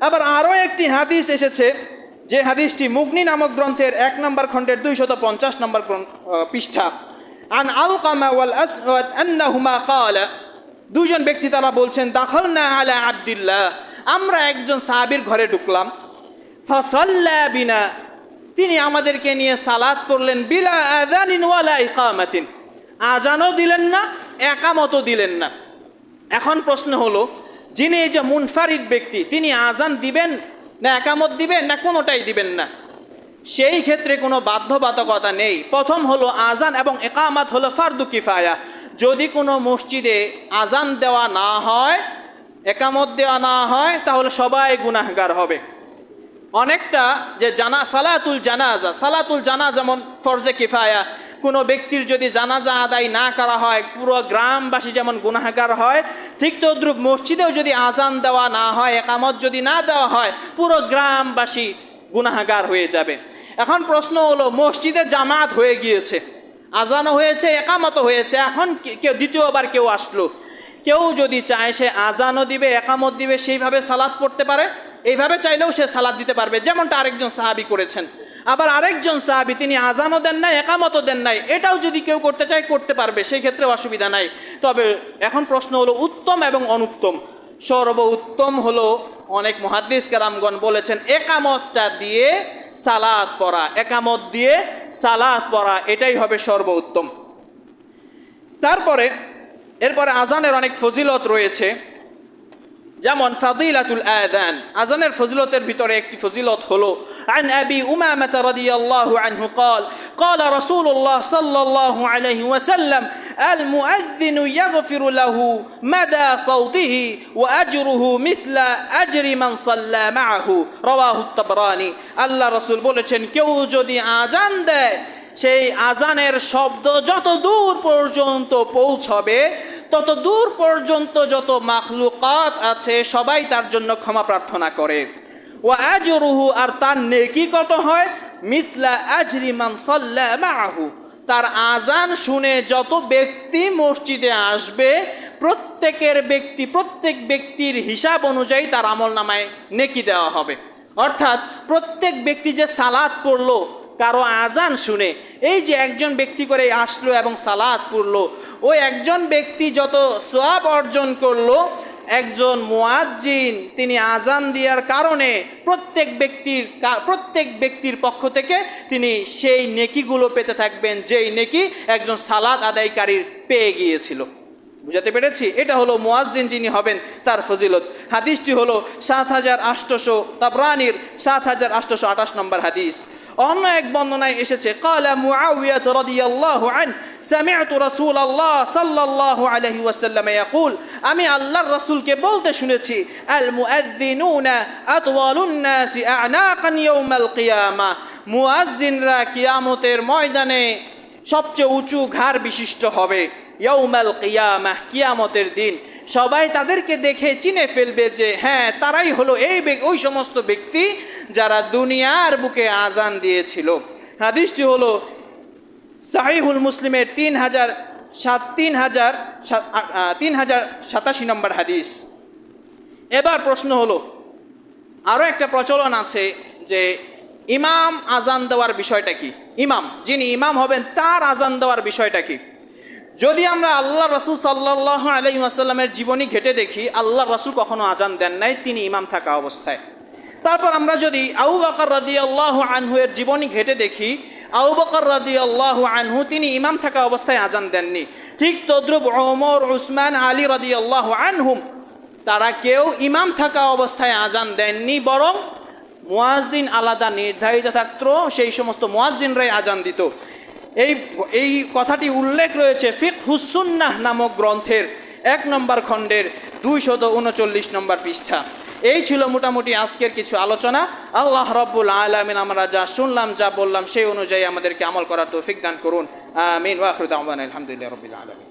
আবার আরও একটি হাদিস এসেছে, যে হাদিসটি মুগনি নামক গ্রন্থের 1 নম্বর খণ্ডের 250 নম্বর পৃষ্ঠা। আন আলকামা ওয়াল আসওয়াদ আন্নাহুমা ক্বালা, দুজন ব্যক্তি তারা বলছেন, দাখালনা আলা আব্দুল্লাহ, আমরা একজন সাহাবীর ঘরে ঢুকলাম, ফাসাল্লা বিনা, তিনি আমাদেরকে নিয়ে সালাত পড়লেন, বিলা আযানিন ওয়ালা ইকামাতিন, আজানও দিলেন না, একামতও দিলেন না। এখন প্রশ্ন হলো, যিনি এই যে মুনফারিদ ব্যক্তি, তিনি আজান দিবেন না একামত দিবেন না কোনোটাই দিবেন না? সেই ক্ষেত্রে কোনো বাধ্যবাধকতা নেই। প্রথম হলো আজান এবং একামত হলো ফারদু কিফায়া। যদি কোনো মসজিদে আজান দেওয়া না হয়, একামত দেওয়া না হয়, তাহলে সবাই গুনাহগার হবে। অনেকটা যে সালাতুল জানাজা যেমন ফরজে কিফায়া, কোনো ব্যক্তির যদি জানাজা আদায় না করা হয় পুরো গ্রামবাসী যেমন গুনাহগার হয়, ঠিক তদ্রূপ মসজিদেও যদি আজান দেওয়া না হয়, একামত যদি না দেওয়া হয়, পুরো গ্রামবাসী গুনাহগার হয়ে যাবে। এখন প্রশ্ন হলো, মসজিদে জামাত হয়ে গিয়েছে, আজানও হয়েছে, একামতও হয়েছে, এখন কেউ দ্বিতীয়বার কেউ আসলো, কেউ যদি চায় সে আজানও দিবে, একামত দিবে, সেইভাবে সালাত পড়তে পারে, এইভাবে চাইলেও সে সালাত দিতে পারবে, যেমনটা আরেকজন সাহাবী করেছেন। আবার আরেকজন সাহাবী তিনি আজানও দেন নাই, একামতও দেন নাই, এটাও যদি কেউ করতে চায় করতে পারবে, সেই ক্ষেত্রে অসুবিধা নাই। তবে এখন প্রশ্ন হলো উত্তম এবং অনুত্তম। সর্বোত্তম হলো, অনেক মুহাদ্দিস কেরামগণ বলেছেন, একামতটা দিয়ে সালাত পড়া, একামত দিয়ে সালাত পড়া, এটাই হবে সর্বোত্তম। এরপরে আজানের অনেক ফজিলত রয়েছে, যেমন ফাদিলাতুল আযান, আজানের ফজিলতের ভিতরে একটি ফজিলত হলো, আন আবি উমামাহ রাদিয়াল্লাহু আনহু قال قال رسول الله صلى الله عليه وسلم المؤذن يغفر له مدى صوته وأجره مثل أجر من صلى معه رواه الطبراني। আল্লাহ রাসূল বলেছেন, কেউ যদি আজান দেয়, সেই আজানের শব্দ যত দূর পর্যন্ত পৌঁছবে, তত দূর পর্যন্ত যত মাখলুকাত আছে সবাই তার জন্য ক্ষমা প্রার্থনা করে। ওয়া আজরুহু, আর তার নেকি কত হয়, মিথলা আজরি মান সাল্লা মাআহু, তার আজান শুনে যত ব্যক্তি মসজিদে আসবে প্রত্যেক ব্যক্তির হিসাব অনুযায়ী তার আমলনামায় নেকি দেওয়া হবে। অর্থাৎ প্রত্যেক ব্যক্তি যে সালাত পড়লো কারো আজান শুনে, এই যে একজন ব্যক্তি করে আসলো এবং সালাত পড়লো, ওই একজন ব্যক্তি যত সওয়াব অর্জন করলো, একজন মুয়াজ্জিন তিনি আজান দেওয়ার কারণে প্রত্যেক ব্যক্তির পক্ষ থেকে তিনি সেই নেকিগুলো পেতে থাকবেন, যেই নেকি একজন সালাত আদায়কারীর পেয়ে গিয়েছিল। বুঝাতে পেরেছি? এটা হলো মুয়াজ্জিন যিনি হবেন তার ফজিলত। হাদিসটি হলো 7800, তাবরানির 7828 নম্বর হাদিস। অন্য এক বর্ণনায় এসেছে, ক্বালা মুআউইয়া রাদিয়াল্লাহু আনহু সামি'তু রাসূলাল্লাহ সাল্লাল্লাহু আলাইহি ওয়াসাল্লাম ইয়াকুল, আমি আল্লাহর রাসূলকে বলতে শুনেছি, আল মুআযযিনুনা আতওয়ালুন নাসি আ'নাকান ইয়াউমাল কিয়ামাহ, মুয়াজ্জিনরা কিয়ামতের ময়দানে সবচেয়ে উঁচু ঘাড় বিশিষ্ট হবে। ইয়াউমাল কিয়ামাহ, কিয়ামতের দিন সবাই তাদেরকে দেখে চিনে ফেলবে যে হ্যাঁ, তারাই হলো ওই সমস্ত ব্যক্তি যারা দুনিয়ার বুকে আজান দিয়েছিল। হাদিসটি হলো সাহিহুল মুসলিমের 3087 নম্বর হাদিস। এবার প্রশ্ন হলো, আরও একটা প্রচলন আছে যে ইমাম আজান দেওয়ার বিষয়টা কি, যিনি ইমাম হবেন তার আজান দেওয়ার বিষয়টা কি। যদি আমরা আল্লাহ রাসূল সাল্লাল্লাহু আলাইহি ওয়াসাল্লামের জীবনী ঘেটে দেখি, আল্লাহ রাসূল কখনো আজান দেন নাই, তিনি ইমাম থাকা অবস্থায়। তারপর আমরা যদি আবু বকর রাদিয়াল্লাহু আনহু এর জীবনী ঘেটে দেখি, আবু বকর রাদিয়াল্লাহু আনহু তিনি ইমাম থাকা অবস্থায় আজান দেননি। ঠিক তদ্রুপ ওমর, উসমান, আলী রাদিয়াল্লাহু আনহুম তারা কেউ ইমাম থাকা অবস্থায় আজান দেননি, বরং মুয়াজ্জিন আলাদা নির্ধারিত থাকত, সেই সমস্ত মুয়াজ্জিনরাই আজান দিত। এই কথাটি উল্লেখ রয়েছে ফিকহুস সুন্নাহ নামক গ্রন্থের 1 নম্বর খণ্ডের 239 নম্বর পৃষ্ঠা। এই ছিল মোটামুটি আজকের কিছু আলোচনা। আল্লাহ রাব্বুল আলামিন আমরা যা শুনলাম, যা বললাম সেই অনুযায়ী আমাদেরকে আমল করার তৌফিক দান করুন। আমিন। ওয়া আখিরু দাওয়ানা আলহামদুলিল্লাহি রাব্বিল আলামিন।